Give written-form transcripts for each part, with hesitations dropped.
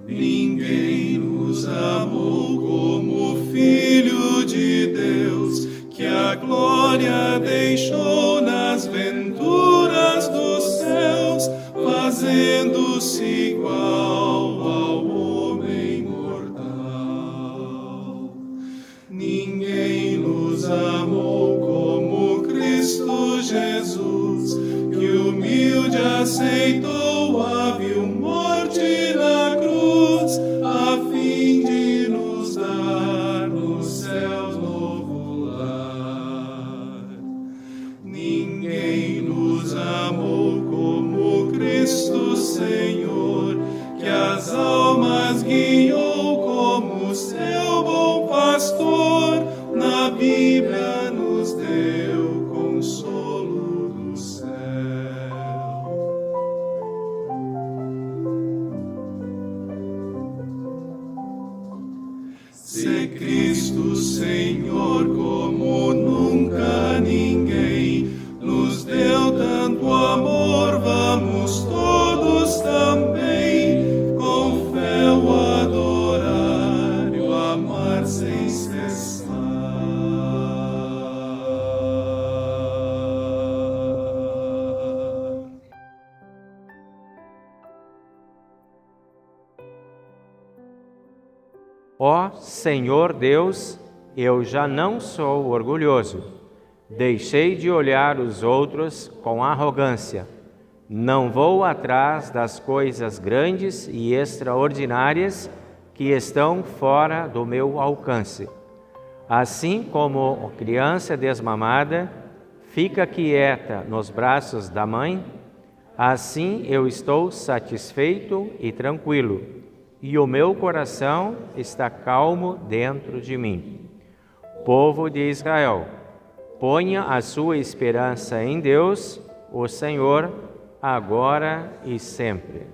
Ninguém nos amou como o Filho de Deus, que a glória deixou nas venturas dos céus, fazendo-se igual ao homem mortal. Ninguém nos amou como Cristo Jesus, que humilde aceitou a vil morte na cruz, a fim de nos dar nos céus novo lar. Ninguém nos amou como Cristo Senhor, que as almas guiou como seu bom pastor, na Bíblia nos deu consolo do céu. Se Cristo Senhor como nunca ninguém nos deu tanto amor, vamos todos também com fé o adorar e o amar sem cessar. Ó Senhor Deus, eu já não sou orgulhoso. Deixei de olhar os outros com arrogância. Não vou atrás das coisas grandes e extraordinárias que estão fora do meu alcance. Assim como criança desmamada fica quieta nos braços da mãe, assim eu estou satisfeito e tranquilo, e o meu coração está calmo dentro de mim. Povo de Israel, ponha a sua esperança em Deus, o Senhor, agora e sempre.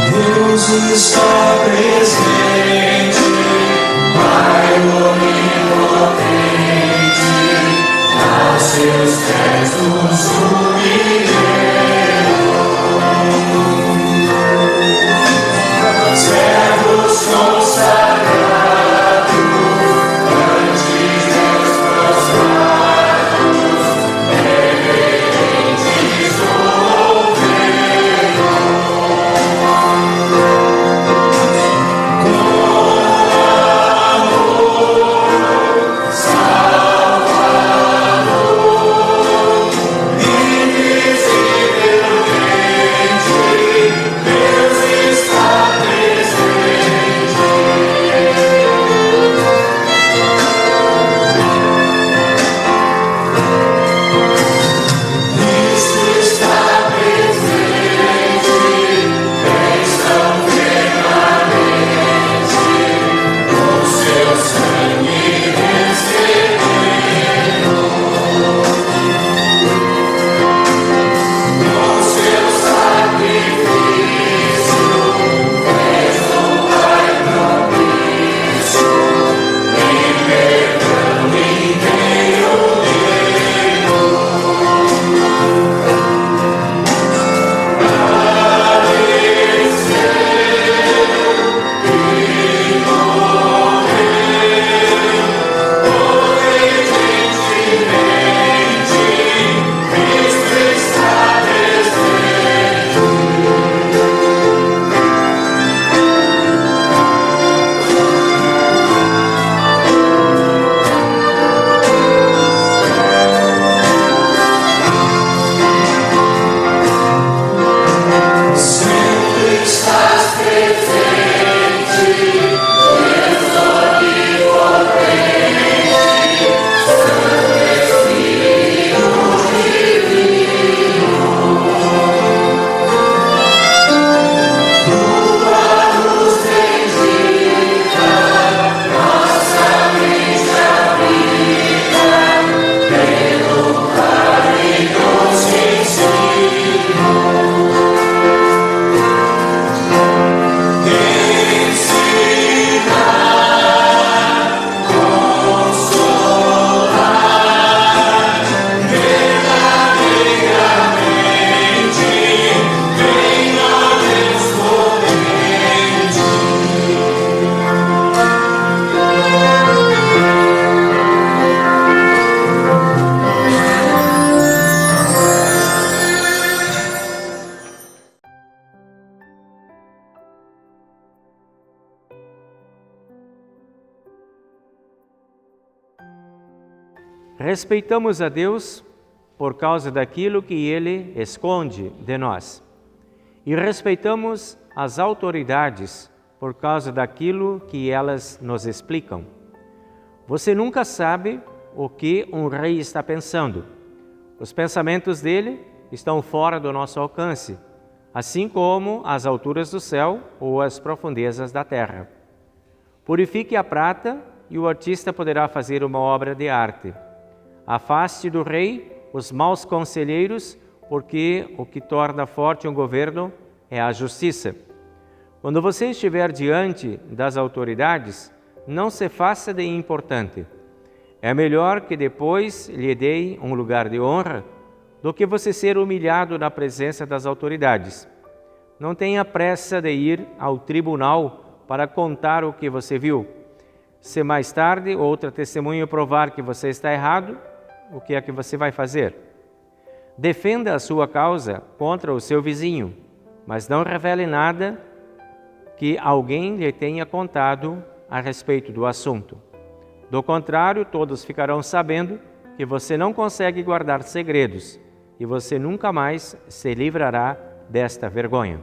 Deus está presente, Pai onipotente, aos seus pés nos humilhemos. Servos consagrados, ante Deus prostrados, reverentes Salvador, e Respeitamos a Deus por causa daquilo que Ele esconde de nós. E respeitamos as autoridades por causa daquilo que elas nos explicam. Você nunca sabe o que um rei está pensando. Os pensamentos dele estão fora do nosso alcance, assim como as alturas do céu ou as profundezas da terra. Purifique a prata e o artista poderá fazer uma obra de arte. Afaste do rei os maus conselheiros, porque o que torna forte um governo é a justiça. Quando você estiver diante das autoridades, não se faça de importante. É melhor que depois lhe deem um lugar de honra do que você ser humilhado na presença das autoridades. Não tenha pressa de ir ao tribunal para contar o que você viu. Se mais tarde outra testemunha provar que você está errado, o que é que você vai fazer? Defenda a sua causa contra o seu vizinho, mas não revele nada que alguém lhe tenha contado a respeito do assunto. Do contrário, todos ficarão sabendo que você não consegue guardar segredos e você nunca mais se livrará desta vergonha.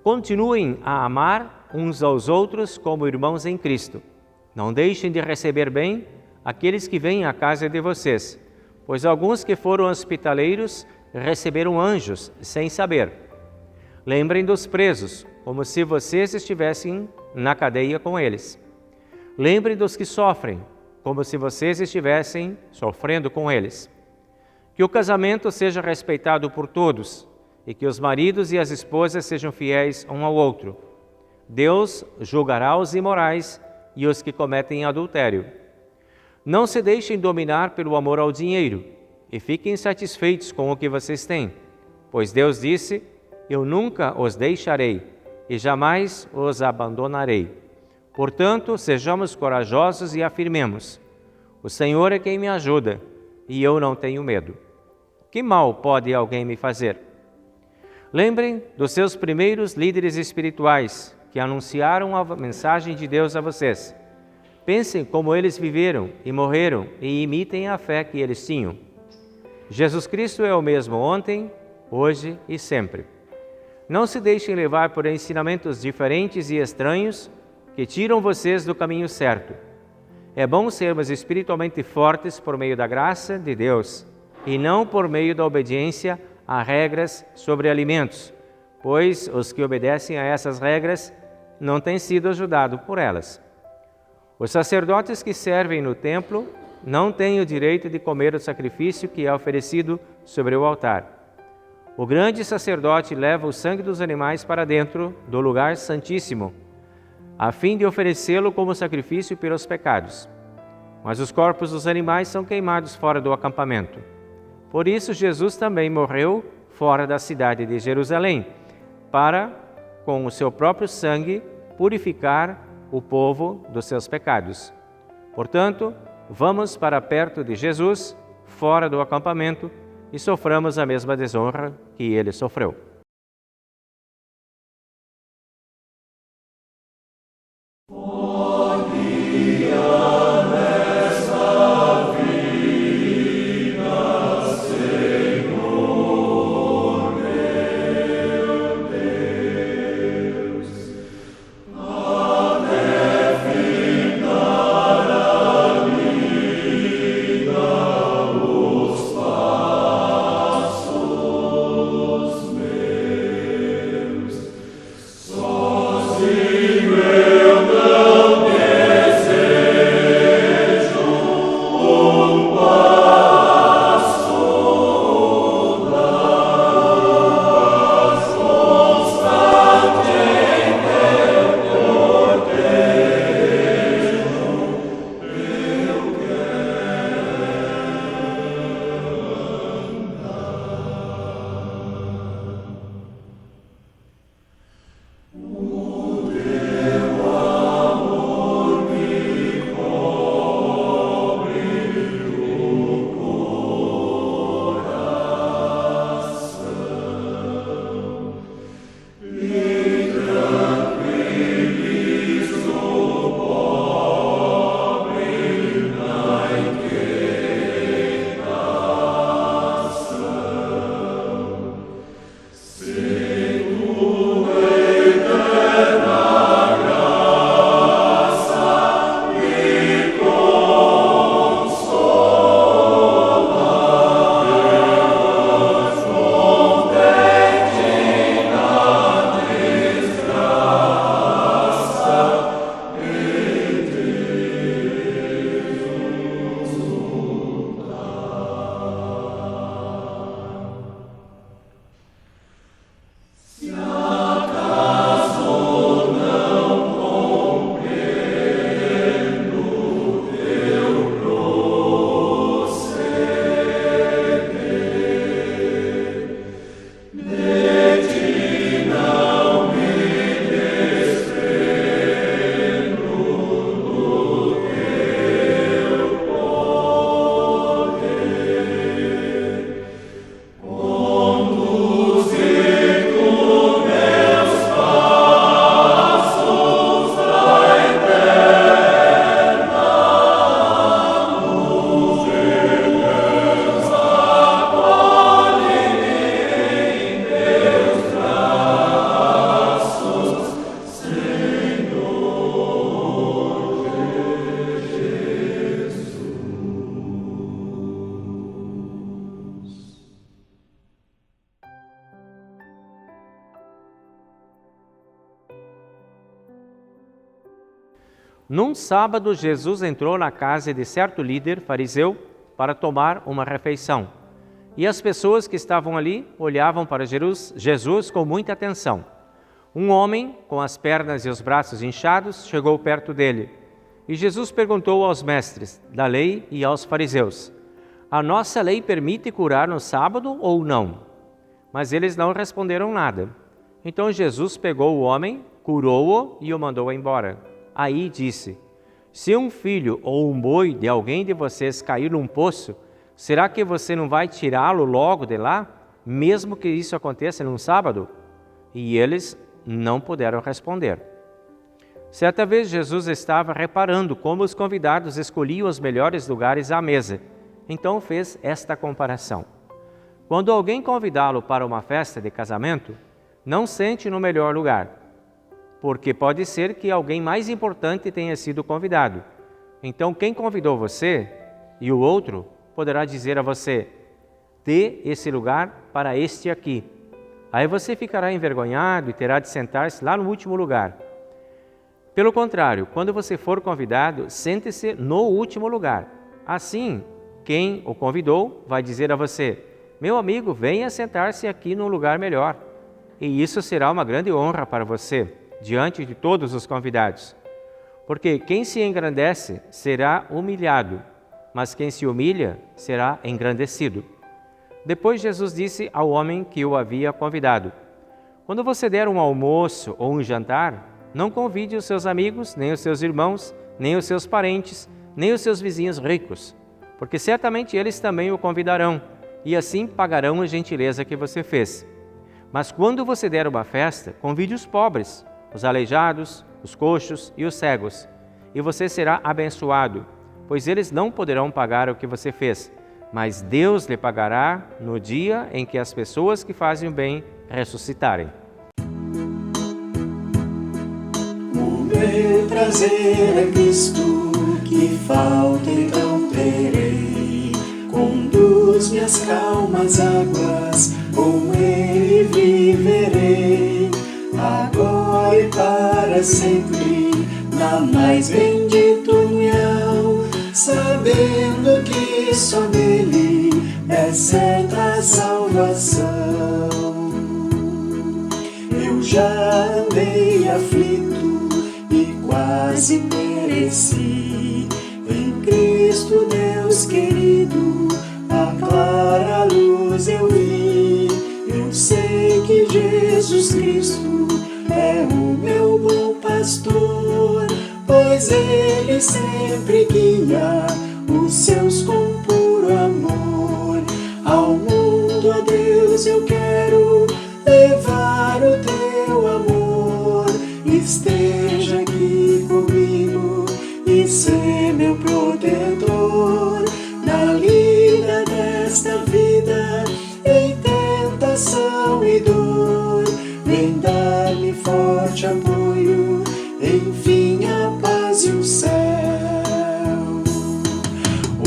Continuem a amar uns aos outros como irmãos em Cristo. Não deixem de receber bem aqueles que vêm à casa de vocês, pois alguns que foram hospitaleiros receberam anjos sem saber. Lembrem dos presos, como se vocês estivessem na cadeia com eles. Lembrem dos que sofrem, como se vocês estivessem sofrendo com eles. Que o casamento seja respeitado por todos, e que os maridos e as esposas sejam fiéis um ao outro. Deus julgará os imorais e os que cometem adultério. Não se deixem dominar pelo amor ao dinheiro e fiquem satisfeitos com o que vocês têm, pois Deus disse: eu nunca os deixarei e jamais os abandonarei. Portanto, sejamos corajosos e afirmemos: o Senhor é quem me ajuda e eu não tenho medo. Que mal pode alguém me fazer? Lembrem dos seus primeiros líderes espirituais que anunciaram a mensagem de Deus a vocês. Pensem como eles viveram e morreram e imitem a fé que eles tinham. Jesus Cristo é o mesmo ontem, hoje e sempre. Não se deixem levar por ensinamentos diferentes e estranhos que tiram vocês do caminho certo. É bom sermos espiritualmente fortes por meio da graça de Deus e não por meio da obediência a regras sobre alimentos, pois os que obedecem a essas regras não têm sido ajudados por elas. Os sacerdotes que servem no templo não têm o direito de comer o sacrifício que é oferecido sobre o altar. O grande sacerdote leva o sangue dos animais para dentro do lugar santíssimo, a fim de oferecê-lo como sacrifício pelos pecados. Mas os corpos dos animais são queimados fora do acampamento. Por isso, Jesus também morreu fora da cidade de Jerusalém, para, com o seu próprio sangue, purificar o povo dos seus pecados. Portanto, vamos para perto de Jesus, fora do acampamento, e soframos a mesma desonra que ele sofreu. Num sábado, Jesus entrou na casa de certo líder fariseu para tomar uma refeição. E as pessoas que estavam ali olhavam para Jesus com muita atenção. Um homem, com as pernas e os braços inchados, chegou perto dele. E Jesus perguntou aos mestres da lei e aos fariseus: a nossa lei permite curar no sábado ou não? Mas eles não responderam nada. Então Jesus pegou o homem, curou-o e o mandou embora. Aí disse: se um filho ou um boi de alguém de vocês cair num poço, será que você não vai tirá-lo logo de lá, mesmo que isso aconteça num sábado? E eles não puderam responder. Certa vez Jesus estava reparando como os convidados escolhiam os melhores lugares à mesa. Então fez esta comparação: quando alguém convidá-lo para uma festa de casamento, não sente no melhor lugar, porque pode ser que alguém mais importante tenha sido convidado. Então quem convidou você e o outro poderá dizer a você: dê esse lugar para este aqui. Aí você ficará envergonhado e terá de sentar-se lá no último lugar. Pelo contrário, quando você for convidado, sente-se no último lugar. Assim, quem o convidou vai dizer a você: meu amigo, venha sentar-se aqui num lugar melhor. E isso será uma grande honra para você, diante de todos os convidados. Porque quem se engrandece será humilhado, mas quem se humilha será engrandecido. Depois Jesus disse ao homem que o havia convidado: quando você der um almoço ou um jantar, não convide os seus amigos, nem os seus irmãos, nem os seus parentes, nem os seus vizinhos ricos, porque certamente eles também o convidarão, e assim pagarão a gentileza que você fez. Mas quando você der uma festa, convide os pobres, os aleijados, os coxos e os cegos, e você será abençoado, pois eles não poderão pagar o que você fez, mas Deus lhe pagará no dia em que as pessoas que fazem o bem ressuscitarem. O meu prazer é Cristo, que falta então terei. Conduz-me às calmas águas, com Ele viverei. Agora e para sempre, na mais bendita união, sabendo que só nele é certa a salvação. Eu já andei aflito e quase pereci. Em Cristo Deus querido, a clara luz eu vi. Eu sei que Jesus Cristo é o meu bom pastor, pois Ele sempre guia os seus com puro amor. Ao mundo, a Deus, eu quero levar o teu amor. Esteja aqui comigo e ser meu protetor na lida desta vida, em tentação e dor. Vem dar-me forte apoio, enfim a paz e o céu.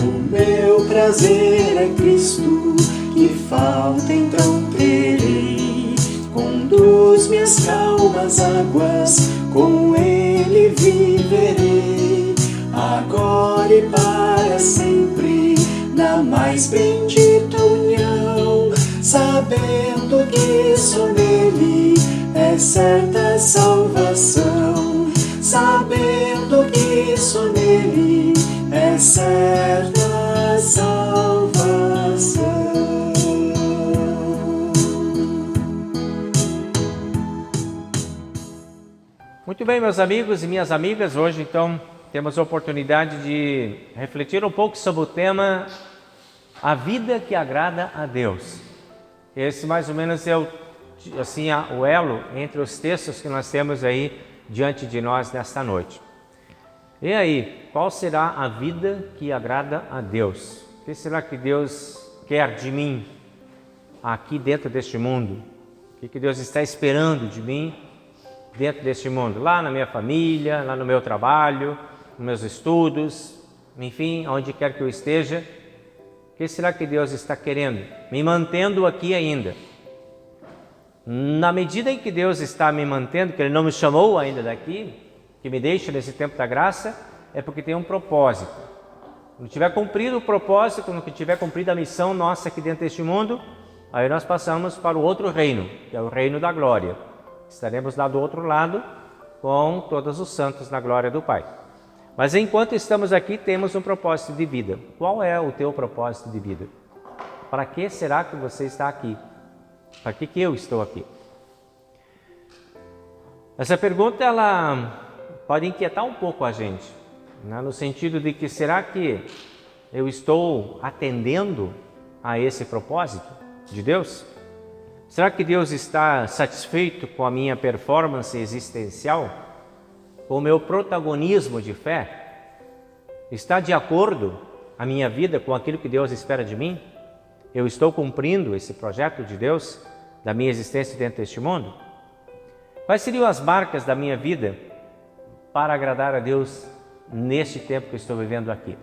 O meu prazer é Cristo, que falta então terei. Conduz-me às calmas águas, com Ele viverei. Agora e para sempre, na mais bendita união, sabendo que só nele é certa salvação. Sabendo que só nele é certa salvação. Muito bem, meus amigos e minhas amigas, hoje então temos a oportunidade de refletir um pouco sobre o tema A Vida que Agrada a Deus. Esse mais ou menos é o elo entre os textos que nós temos aí diante de nós nesta noite. E aí, qual será a vida que agrada a Deus? O que será que Deus quer de mim aqui dentro deste mundo? O que Deus está esperando de mim dentro deste mundo? Lá na minha família, lá no meu trabalho, nos meus estudos, enfim, onde quer que eu esteja. O que será que Deus está querendo? Me mantendo aqui ainda. Na medida em que Deus está me mantendo, que Ele não me chamou ainda daqui, que me deixa nesse tempo da graça, é porque tem um propósito. Quando tiver cumprido o propósito, quando tiver cumprido a missão nossa aqui dentro deste mundo, aí nós passamos para o outro reino, que é o reino da glória. Estaremos lá do outro lado com todos os santos na glória do Pai. Mas enquanto estamos aqui, temos um propósito de vida. Qual é o teu propósito de vida? Para que será que você está aqui? Para que eu estou aqui? Essa pergunta ela pode inquietar um pouco a gente, né? No sentido de que será que eu estou atendendo a esse propósito de Deus? Será que Deus está satisfeito com a minha performance existencial? Com o meu protagonismo de fé? Está de acordo a minha vida com aquilo que Deus espera de mim? Eu estou cumprindo esse projeto de Deus, da minha existência dentro deste mundo? Quais seriam as marcas da minha vida para agradar a Deus neste tempo que eu estou vivendo aqui?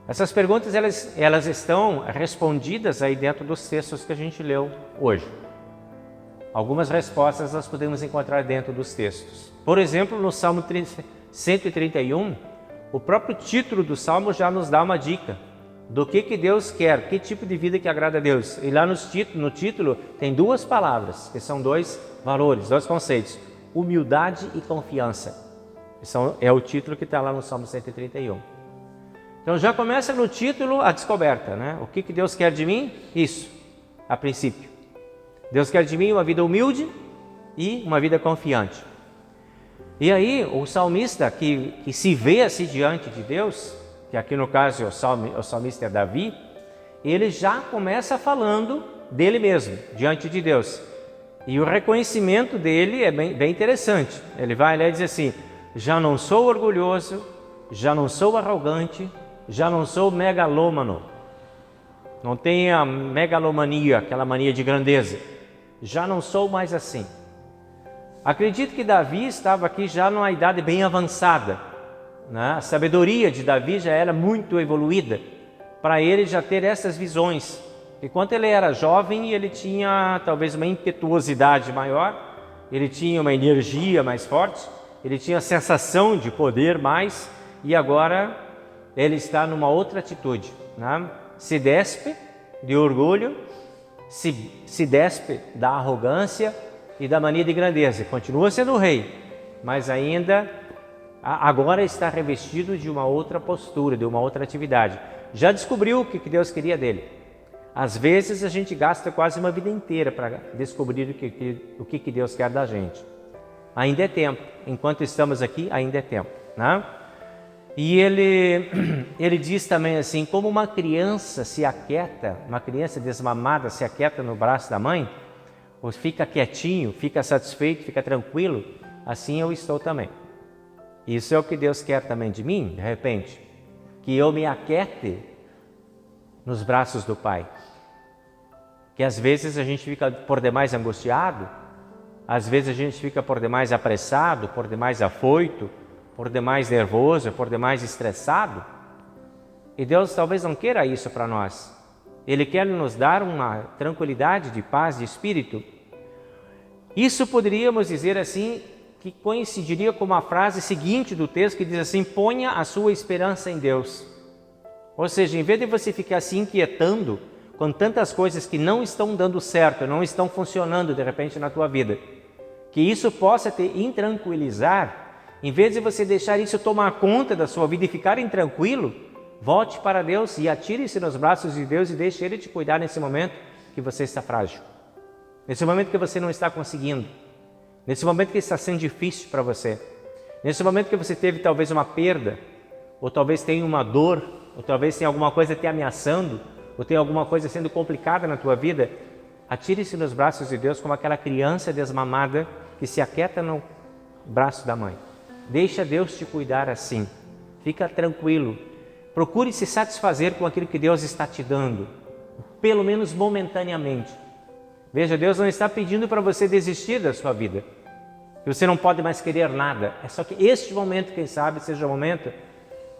Essas perguntas elas estão respondidas aí dentro dos textos que a gente leu hoje. Algumas respostas nós podemos encontrar dentro dos textos. Por exemplo, no Salmo 131, o próprio título do Salmo já nos dá uma dica do que Deus quer, que tipo de vida que agrada a Deus. E lá no título tem duas palavras, que são dois valores, dois conceitos: humildade e confiança. É o título que está lá no Salmo 131. Então já começa no título a descoberta, né? O que Deus quer de mim? Isso, a princípio. Deus quer de mim uma vida humilde e uma vida confiante. E aí o salmista que se vê assim diante de Deus, que aqui no caso o salmista é Davi, ele já começa falando dele mesmo, diante de Deus. E o reconhecimento dele é bem interessante. Ele vai lá e diz assim: já não sou orgulhoso, já não sou arrogante, já não sou megalômano. Não tenho a megalomania, aquela mania de grandeza. Já não sou mais assim. Acredito que Davi estava aqui já numa idade bem avançada, né? A sabedoria de Davi já era muito evoluída para ele já ter essas visões. Enquanto ele era jovem, ele tinha talvez uma impetuosidade maior, ele tinha uma energia mais forte, ele tinha a sensação de poder mais, e agora ele está numa outra atitude, né? Se despe de orgulho, se despe da arrogância e da mania de grandeza. Continua sendo o rei, mas ainda agora está revestido de uma outra postura, de uma outra atividade. Já descobriu o que Deus queria dele. Às vezes a gente gasta quase uma vida inteira para descobrir o que Deus quer da gente. Ainda é tempo, enquanto estamos aqui, ainda é tempo, né? E ele diz também assim: como uma criança se aquieta, uma criança desmamada se aquieta no braço da mãe, ou fica quietinho, fica satisfeito, fica tranquilo, assim eu estou também. Isso é o que Deus quer também de mim, de repente, que eu me aquiete nos braços do Pai. Que às vezes a gente fica por demais angustiado, às vezes a gente fica por demais apressado, por demais afoito, por demais nervoso, por demais estressado. E Deus talvez não queira isso para nós. Ele quer nos dar uma tranquilidade de paz de espírito. Isso poderíamos dizer assim, que coincidiria com uma frase seguinte do texto que diz assim: ponha a sua esperança em Deus. Ou seja, em vez de você ficar se inquietando com tantas coisas que não estão dando certo, não estão funcionando de repente na tua vida, que isso possa te intranquilizar, em vez de você deixar isso tomar conta da sua vida e ficar intranquilo, volte para Deus e atire-se nos braços de Deus e deixe Ele te cuidar nesse momento que você está frágil, nesse momento que você não está conseguindo, nesse momento que está sendo difícil para você, nesse momento que você teve talvez uma perda, ou talvez tenha uma dor, ou talvez tenha alguma coisa te ameaçando, ou tenha alguma coisa sendo complicada na tua vida. Atire-se nos braços de Deus como aquela criança desmamada que se aquieta no braço da mãe. Deixa Deus te cuidar assim. Fica tranquilo. Procure se satisfazer com aquilo que Deus está te dando, pelo menos momentaneamente. Veja, Deus não está pedindo para você desistir da sua vida, que você não pode mais querer nada. É só que este momento, quem sabe, seja o momento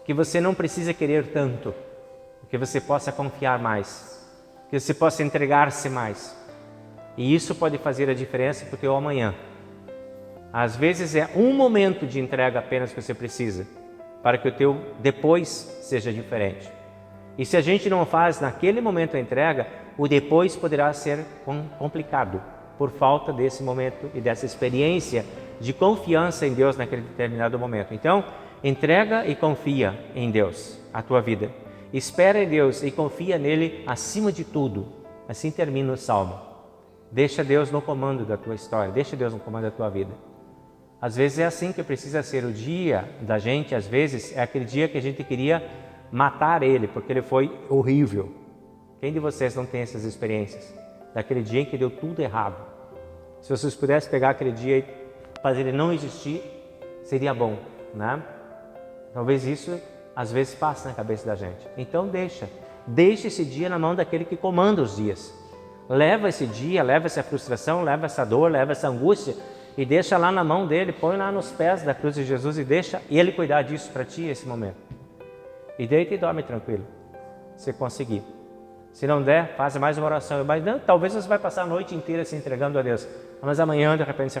que você não precisa querer tanto, que você possa confiar mais, que você possa entregar-se mais. E isso pode fazer a diferença para o teu amanhã. Às vezes é um momento de entrega apenas que você precisa, para que o teu depois seja diferente. E se a gente não faz naquele momento a entrega, o depois poderá ser complicado, por falta desse momento e dessa experiência de confiança em Deus naquele determinado momento. Então, entrega e confia em Deus a tua vida. Espera em Deus e confia nele acima de tudo. Assim termina o Salmo. Deixa Deus no comando da tua história, deixa Deus no comando da tua vida. Às vezes é assim que precisa ser o dia da gente, às vezes é aquele dia que a gente queria matar ele, porque ele foi horrível. Quem de vocês não tem essas experiências? Daquele dia em que deu tudo errado. Se vocês pudessem pegar aquele dia e fazer ele não existir, seria bom, né? Talvez isso às vezes passe na cabeça da gente. Então deixa esse dia na mão daquele que comanda os dias. Leva esse dia, leva essa frustração, leva essa dor, leva essa angústia e deixa lá na mão dele, põe lá nos pés da cruz de Jesus e deixa ele cuidar disso para ti esse momento. E deita e dorme tranquilo, se conseguir. Se não der, faz mais uma oração. Mas não, talvez você vai passar a noite inteira se entregando a Deus, mas amanhã de repente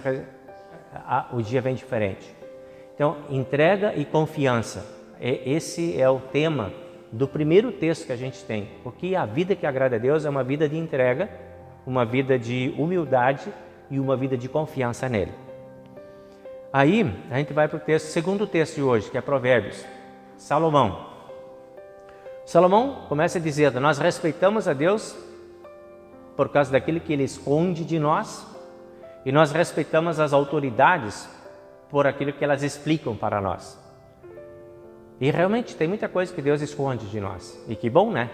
o dia vem diferente. Então, entrega e confiança. Esse é o tema do primeiro texto que a gente tem, porque a vida que agrada a Deus é uma vida de entrega, uma vida de humildade e uma vida de confiança nele. Aí, a gente vai para o segundo texto de hoje, que é Provérbios. Salomão começa dizendo: nós respeitamos a Deus por causa daquilo que Ele esconde de nós, e nós respeitamos as autoridades por aquilo que elas explicam para nós. E realmente tem muita coisa que Deus esconde de nós. E que bom, né?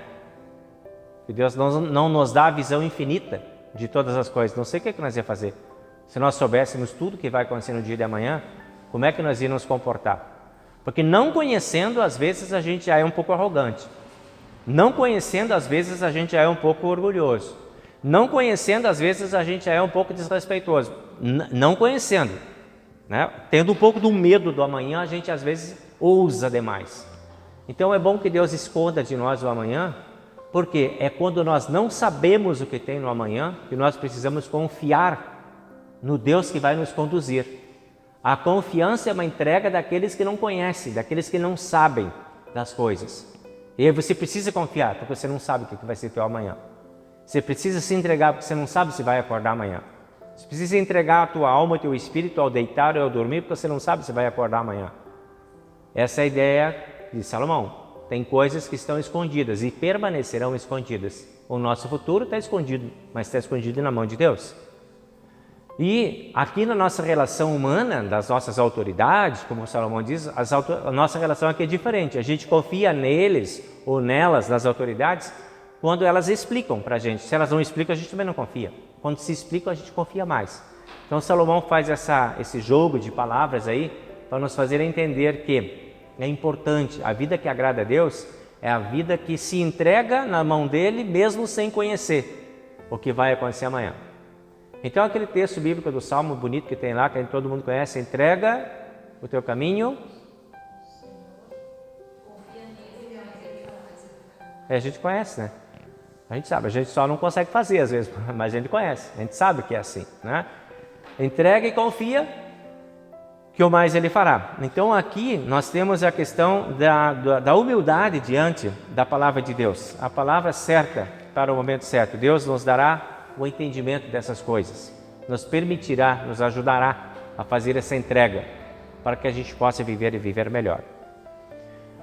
Que Deus não nos dá a visão infinita de todas as coisas. Não sei o que nós ia fazer. Se nós soubéssemos tudo que vai acontecer no dia de amanhã, como é que nós íamos nos comportar? Porque não conhecendo, às vezes a gente já é um pouco arrogante. Não conhecendo, às vezes a gente já é um pouco orgulhoso. Não conhecendo, às vezes a gente já é um pouco desrespeitoso. Não conhecendo, né? Tendo um pouco do medo do amanhã, a gente às vezes ousa demais. Então é bom que Deus esconda de nós o amanhã, porque é quando nós não sabemos o que tem no amanhã que nós precisamos confiar no Deus que vai nos conduzir. A confiança é uma entrega daqueles que não conhecem, daqueles que não sabem das coisas. E aí você precisa confiar, porque você não sabe o que vai ser teu amanhã. Você precisa se entregar, porque você não sabe se vai acordar amanhã. Você precisa entregar a tua alma, o teu espírito ao deitar ou ao dormir, porque você não sabe se vai acordar amanhã. Essa é a ideia de Salomão. Tem coisas que estão escondidas e permanecerão escondidas. O nosso futuro está escondido, mas está escondido na mão de Deus. E aqui na nossa relação humana, das nossas autoridades, como Salomão diz, a nossa relação aqui é diferente. A gente confia neles ou nelas, nas autoridades, quando elas explicam para a gente. Se elas não explicam, a gente também não confia. Quando se explicam, a gente confia mais. Então Salomão faz esse jogo de palavras aí para nos fazer entender que é importante. A vida que agrada a Deus é a vida que se entrega na mão dele, mesmo sem conhecer o que vai acontecer amanhã. Então aquele texto bíblico do Salmo bonito que tem lá, que todo mundo conhece: entrega o teu caminho. A gente conhece, né? A gente sabe, a gente só não consegue fazer às vezes, mas a gente conhece, a gente sabe que é assim, né? Entrega e confia que o mais ele fará. Então aqui nós temos a questão da humildade diante da palavra de Deus. A palavra certa para o momento certo. Deus nos dará o entendimento dessas coisas, nos permitirá, nos ajudará a fazer essa entrega para que a gente possa viver e viver melhor.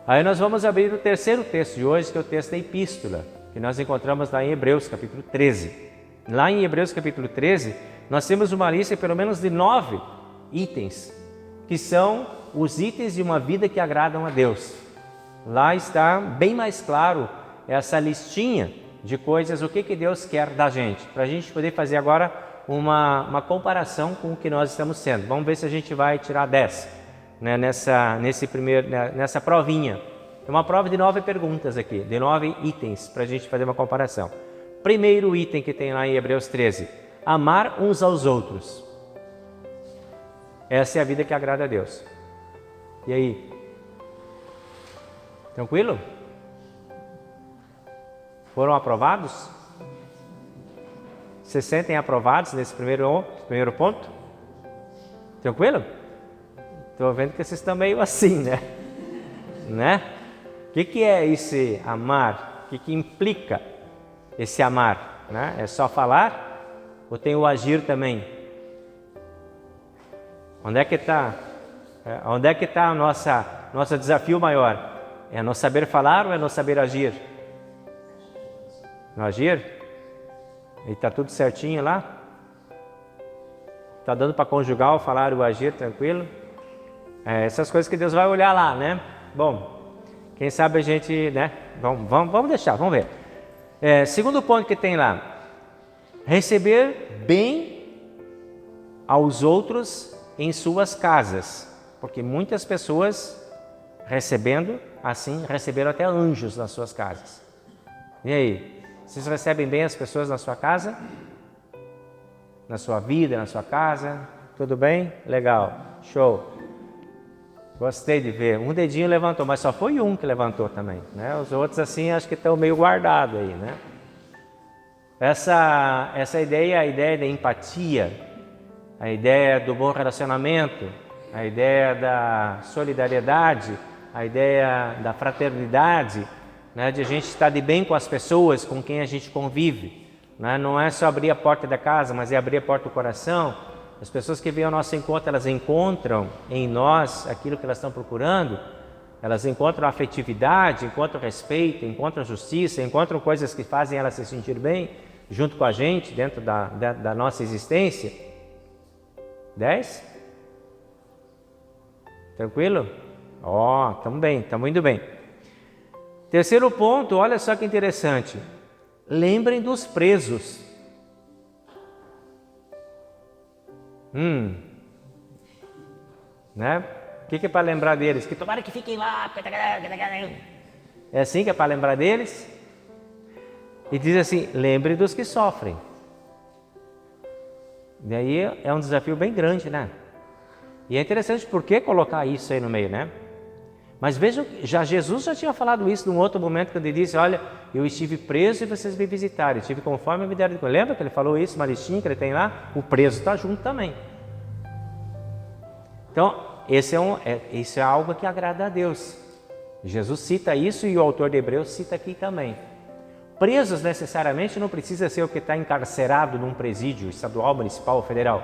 Aí nós vamos abrir o terceiro texto de hoje, que é o texto da Epístola, que nós encontramos lá em Hebreus capítulo 13. Lá em Hebreus capítulo 13, nós temos uma lista pelo menos de 9 itens, que são os itens de uma vida que agradam a Deus. Lá está bem mais claro essa listinha de coisas, o que Deus quer da gente, para a gente poder fazer agora uma comparação com o que nós estamos sendo. Vamos ver se a gente vai tirar 10, né, nessa provinha. É uma prova de 9 perguntas aqui, de 9 itens, para a gente fazer uma comparação. Primeiro item que tem lá em Hebreus 13, amar uns aos outros. Essa é a vida que agrada a Deus. E aí? Tranquilo? Foram aprovados? Se sentem aprovados nesse primeiro ponto? Tranquilo? Estou vendo que vocês estão meio assim, né? O que é esse amar? O que implica esse amar? Né? É só falar ou tem o agir também? Onde é que está o nosso desafio maior? É no saber falar ou é no saber agir? No agir? E está tudo certinho lá? Está dando para conjugar o falar e o agir tranquilo? Essas coisas que Deus vai olhar lá, né? Bom, quem sabe a gente, né? Vamos deixar, vamos ver. Segundo ponto que tem lá: receber bem aos outros em suas casas, porque muitas pessoas recebendo assim, receberam até anjos nas suas casas. E aí, vocês recebem bem as pessoas na sua casa? Na sua vida, na sua casa? Tudo bem? Legal. Show. Gostei de ver. Um dedinho levantou, mas só foi um que levantou também, né? Os outros assim acho que estão meio guardados aí, né? Essa ideia, a ideia da empatia, a ideia do bom relacionamento, a ideia da solidariedade, a ideia da fraternidade, né? De a gente estar de bem com as pessoas com quem a gente convive, né? Não é só abrir a porta da casa, mas é abrir a porta do coração. As pessoas que vêm ao nosso encontro, elas encontram em nós aquilo que elas estão procurando, elas encontram afetividade, encontram respeito, encontram justiça, encontram coisas que fazem elas se sentir bem junto com a gente, dentro da nossa existência. 10? Tranquilo? Ó, estamos bem, estamos indo bem. Terceiro ponto, olha só que interessante. Lembrem dos presos. Né? O que é para lembrar deles? Que tomara que fiquem lá. É assim que é para lembrar deles? E diz assim, lembre dos que sofrem. E aí é um desafio bem grande, né? E é interessante por que colocar isso aí no meio, né? Mas vejam, Jesus já tinha falado isso num outro momento, quando ele disse, olha, eu estive preso e vocês me visitaram, eu estive com fome e me deram de comer. Lembra que ele falou isso, uma listinha que ele tem lá? O preso está junto também. Então, isso é algo que agrada a Deus. Jesus cita isso e o autor de Hebreus cita aqui também. Presos necessariamente não precisa ser o que está encarcerado num presídio estadual, municipal ou federal.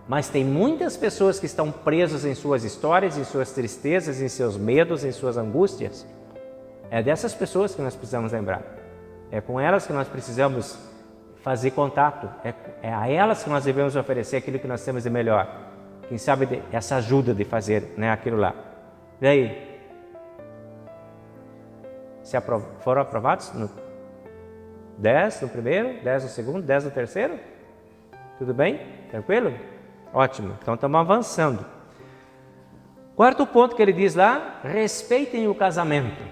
Mas tem muitas pessoas que estão presas em suas histórias, em suas tristezas, em seus medos, em suas angústias. É dessas pessoas que nós precisamos lembrar. É com elas que nós precisamos fazer contato. É a elas que nós devemos oferecer aquilo que nós temos de melhor. Quem sabe essa ajuda de fazer, né, aquilo lá. E aí? Foram aprovados? 10 no primeiro, 10 no segundo, 10 no terceiro? Tudo bem? Tranquilo? Ótimo, então estamos avançando. Quarto ponto que ele diz lá, respeitem o casamento.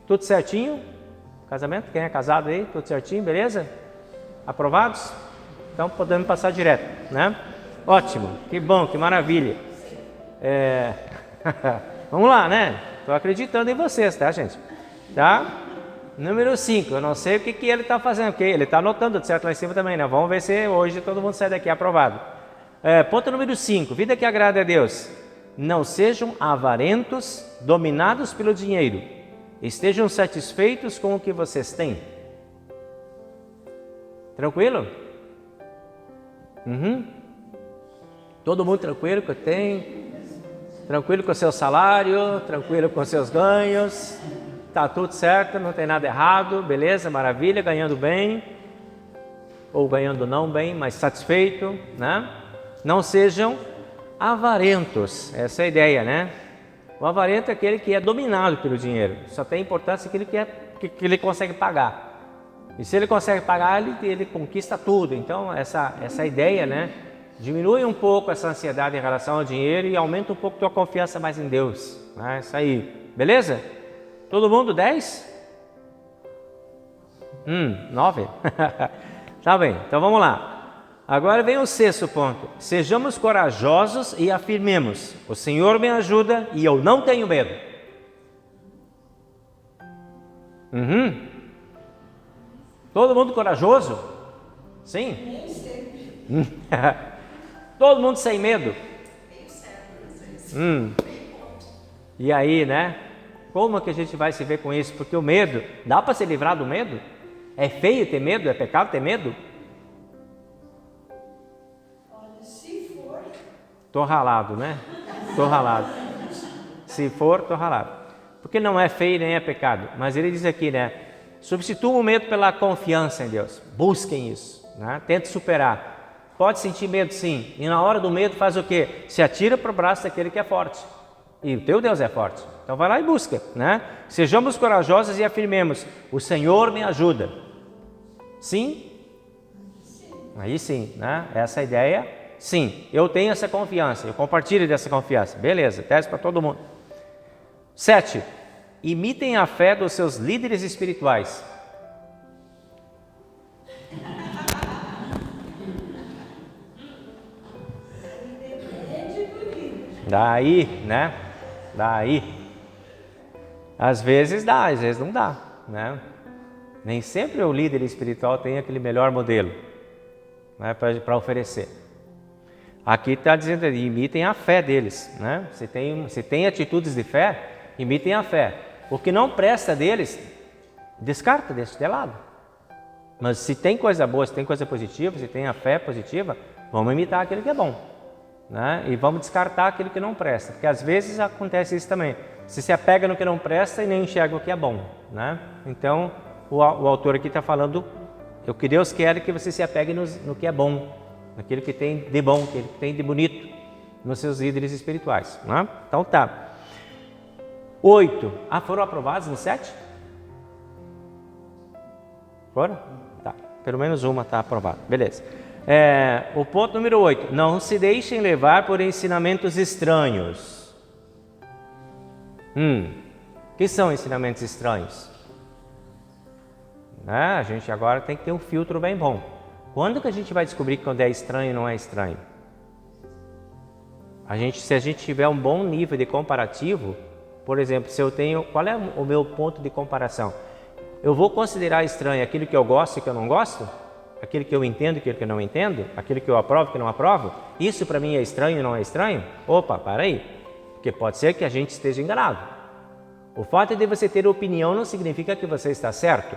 Tudo certinho? Casamento? Quem é casado aí? Tudo certinho, beleza? Aprovados? Então podemos passar direto, né? Ótimo, que bom, que maravilha. Vamos lá, né? Estou acreditando em vocês, tá, gente? Tá? Número 5, eu não sei o que ele está fazendo, porque ele está anotando certo lá em cima também, né? Vamos ver se hoje todo mundo sai daqui aprovado. Ponto número 5, vida que agrada a Deus. Não sejam avarentos, dominados pelo dinheiro. Estejam satisfeitos com o que vocês têm. Tranquilo? Todo mundo tranquilo com o que tem? Tranquilo com o seu salário? Tranquilo com os seus ganhos? Tá tudo certo, não tem nada errado, beleza, maravilha, ganhando bem, ou ganhando não bem, mas satisfeito, né? Não sejam avarentos, essa é a ideia, né? O avarento é aquele que é dominado pelo dinheiro, só tem importância aquilo que ele consegue pagar. E se ele consegue pagar, ele conquista tudo. Então, essa ideia, né? Diminui um pouco essa ansiedade em relação ao dinheiro e aumenta um pouco a tua confiança mais em Deus, né? Isso aí, beleza? Todo mundo 10? 9? Tá bem, então vamos lá. Agora vem o sexto ponto. Sejamos corajosos e afirmemos: o Senhor me ajuda e eu não tenho medo. Todo mundo corajoso? Sim? Todo mundo sem medo? E aí, né? Como que a gente vai se ver com isso? Porque o medo, dá para se livrar do medo? É feio ter medo? É pecado ter medo? Olha, se for... Tô ralado, né? Tô ralado. Se for, tô ralado. Porque não é feio nem é pecado. Mas ele diz aqui, né? Substitua o medo pela confiança em Deus. Busquem isso, né? Tente superar. Pode sentir medo, sim. E na hora do medo faz o quê? Se atira para o braço daquele que é forte. E o teu Deus é forte. Então vai lá e busca, né? Sejamos corajosos e afirmemos: o Senhor me ajuda. Sim? Aí sim, né? Essa ideia, sim. Eu tenho essa confiança, eu compartilho dessa confiança. Beleza, teste para todo mundo. 7. Imitem a fé dos seus líderes espirituais. Daí, né? Daí. Às vezes dá, às vezes não dá, né? Nem sempre o líder espiritual tem aquele melhor modelo, né, para oferecer. Aqui está dizendo, imitem a fé deles, né? Se tem atitudes de fé, imitem a fé. O que não presta deles, descarta, deixa de lado. Mas se tem coisa boa, se tem coisa positiva, se tem a fé positiva, vamos imitar aquilo que é bom, né? E vamos descartar aquilo que não presta, porque às vezes acontece isso também. Você se apega no que não presta e nem enxerga o que é bom, né? Então, o autor aqui está falando, o que Deus quer é que você se apegue no que é bom, naquilo que tem de bom, aquilo que tem de bonito nos seus líderes espirituais, né? Então tá. 8. Foram aprovados no 7? Foram? Tá. Pelo menos uma está aprovada. Beleza. O ponto número 8. Não se deixem levar por ensinamentos estranhos. O que são ensinamentos estranhos? A gente agora tem que ter um filtro bem bom. Quando que a gente vai descobrir quando é estranho e não é estranho? Se a gente tiver um bom nível de comparativo, por exemplo, se eu tenho, qual é o meu ponto de comparação? Eu vou considerar estranho aquilo que eu gosto e que eu não gosto? Aquilo que eu entendo e aquilo que eu não entendo? Aquilo que eu aprovo e que eu não aprovo? Isso para mim é estranho e não é estranho? Opa, para aí. Porque pode ser que a gente esteja enganado. O fato de você ter opinião não significa que você está certo,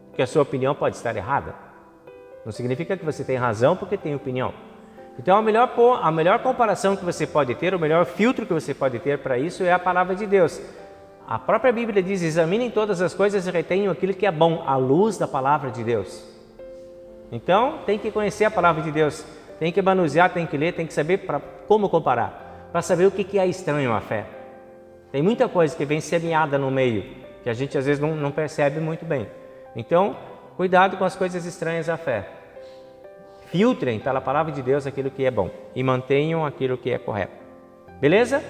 porque a sua opinião pode estar errada. Não significa que você tem razão porque tem opinião. Então a melhor comparação que você pode ter, o melhor filtro que você pode ter para isso é a palavra de Deus. A própria Bíblia diz, examinem todas as coisas e retenham aquilo que é bom, à luz da palavra de Deus. Então tem que conhecer a palavra de Deus, tem que manusear, tem que ler, tem que saber como comparar, para saber o que é estranho à fé. Tem muita coisa que vem semeada no meio, que a gente às vezes não percebe muito bem. Então, cuidado com as coisas estranhas à fé. Filtrem pela palavra de Deus aquilo que é bom e mantenham aquilo que é correto. Beleza?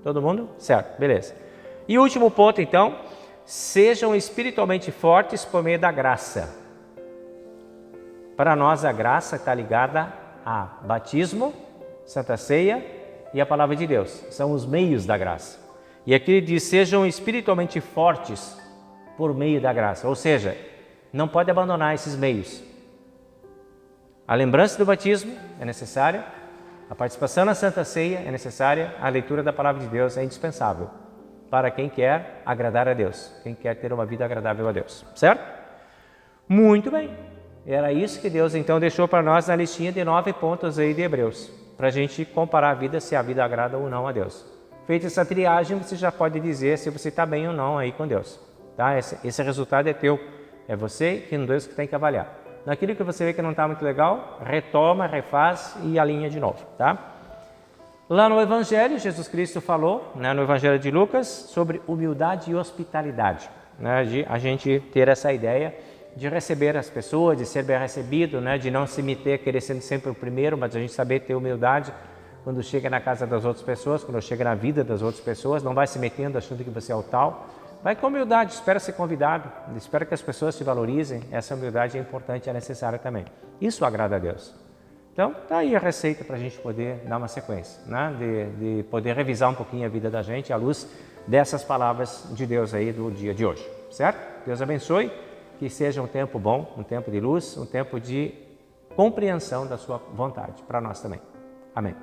Todo mundo? Certo, beleza. E o último ponto, então, sejam espiritualmente fortes por meio da graça. Para nós, a graça está ligada a batismo, Santa Ceia e a palavra de Deus. São os meios da graça. E aqui ele diz, sejam espiritualmente fortes por meio da graça. Ou seja, não pode abandonar esses meios. A lembrança do batismo é necessária, a participação na Santa Ceia é necessária, a leitura da palavra de Deus é indispensável para quem quer agradar a Deus, quem quer ter uma vida agradável a Deus, certo? Muito bem, era isso que Deus então deixou para nós na listinha de 9 pontos aí de Hebreus, para a gente comparar a vida, se a vida agrada ou não a Deus. Feita essa triagem, você já pode dizer se você está bem ou não aí com Deus, tá? Esse resultado é teu, é você e Deus que tem que avaliar. Naquilo que você vê que não está muito legal, retoma, refaz e alinha de novo, tá? Lá no Evangelho, Jesus Cristo falou, né, no Evangelho de Lucas, sobre humildade e hospitalidade, né, de a gente ter essa ideia de receber as pessoas, de ser bem recebido, né, de não se meter querer ser sempre o primeiro, mas a gente saber ter humildade quando chega na casa das outras pessoas, quando chega na vida das outras pessoas, não vai se metendo achando que você é o tal. Vai com humildade, espera ser convidado, espera que as pessoas se valorizem. Essa humildade é importante, é necessária também. Isso agrada a Deus. Então, está aí a receita para a gente poder dar uma sequência, né? De poder revisar um pouquinho a vida da gente à luz dessas palavras de Deus aí do dia de hoje, certo? Deus abençoe, que seja um tempo bom, um tempo de luz, um tempo de compreensão da sua vontade, para nós também. Amém.